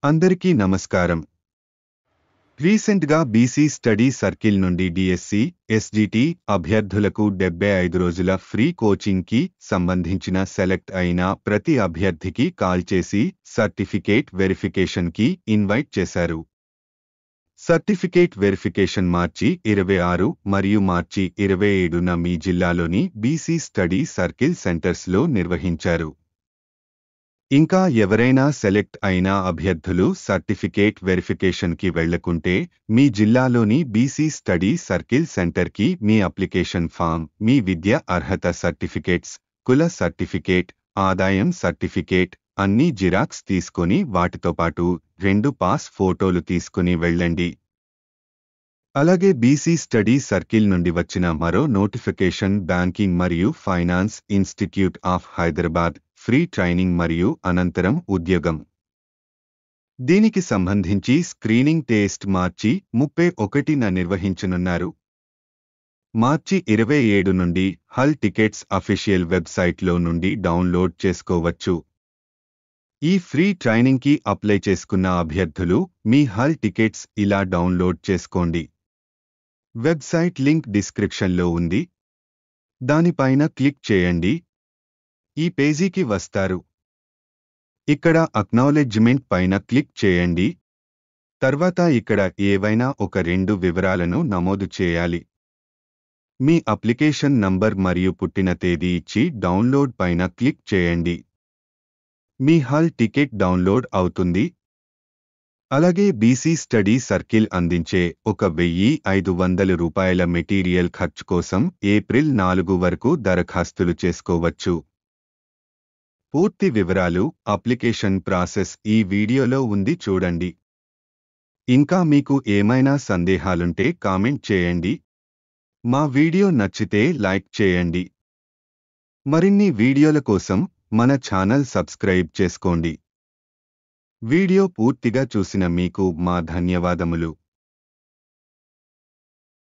అందరికీ నమస్కారం. రీసెంట్గా బీసీ స్టడీ సర్కిల్ నుండి డిఎస్సి, ఎస్జిటి అభ్యర్థులకు 75 రోజుల ఫ్రీ కోచింగ్కి సంబంధించిన సెలెక్ట్ అయిన ప్రతి అభ్యర్థికి కాల్ చేసి సర్టిఫికేట్ వెరిఫికేషన్కి ఇన్వైట్ చేశారు. సర్టిఫికేట్ వెరిఫికేషన్ మార్చి 26 మరియు మార్చి 27న మీ జిల్లాలోని బీసీ స్టడీ సర్కిల్ సెంటర్స్లో నిర్వహించారు. ఇంకా ఎవరైనా సెలెక్ట్ అయిన అభ్యర్థులు సర్టిఫికేట్ వెరిఫికేషన్కి వెళ్లకుంటే మీ జిల్లాలోని బీసీ స్టడీ సర్కిల్ సెంటర్కి మీ అప్లికేషన్ ఫామ్, మీ విద్య అర్హత సర్టిఫికేట్స్, కుల సర్టిఫికేట్, ఆదాయం సర్టిఫికేట్ అన్నీ జిరాక్స్ తీసుకొని వాటితో పాటు 2 పాస్ ఫోటోలు తీసుకుని వెళ్ళండి. అలాగే బీసీ స్టడీ సర్కిల్ నుండి వచ్చిన మరో నోటిఫికేషన్ బ్యాంకింగ్ మరియు finance institute of Hyderabad free training మరియు అనంతరం ఉద్యోగం. దీనికి సంబంధించి స్క్రీనింగ్ టెస్ట్ మార్చి 31న నిర్వహించనున్నారు. మార్చి 27 నుండి హల్ టికెట్స్ అఫీషియల్ వెబ్సైట్లో నుండి డౌన్లోడ్ చేసుకోవచ్చు. ఈ ఫ్రీ ట్రైనింగ్కి అప్లై చేసుకున్న అభ్యర్థులు మీ హల్ టికెట్స్ ఇలా డౌన్లోడ్ చేసుకోండి. వెబ్సైట్ లింక్ డిస్క్రిప్షన్లో ఉంది. దానిపైన క్లిక్ చేయండి. ఈ పేజీకి వస్తారు. ఇక్కడ అక్నాలెడ్జ్మెంట్ పైన క్లిక్ చేయండి. తర్వాత ఇక్కడ ఏవైనా ఒక 2 వివరాలను నమోదు చేయాలి. మీ అప్లికేషన్ నంబర్ మరియు పుట్టిన తేదీ ఇచ్చి డౌన్లోడ్ పైన క్లిక్ చేయండి. మీ హాల్ టికెట్ డౌన్లోడ్ అవుతుంది. అలాగే బీసీ స్టడీ సర్కిల్ అందించే 1,500 రూపాయల మెటీరియల్ ఖర్చు కోసం ఏప్రిల్ 4 వరకు దరఖాస్తులు చేసుకోవచ్చు. పూర్తి వివరాలు, అప్లికేషన్ ప్రాసెస్ ఈ వీడియోలో ఉంది చూడండి. ఇంకా మీకు ఏమైనా సందేహాలుంటే కామెంట్ చేయండి. మా వీడియో నచ్చితే లైక్ చేయండి. మరిన్ని వీడియోల కోసం మన ఛానల్ సబ్స్క్రైబ్ చేసుకోండి. వీడియో పూర్తిగా చూసిన మీకు మా ధన్యవాదములు.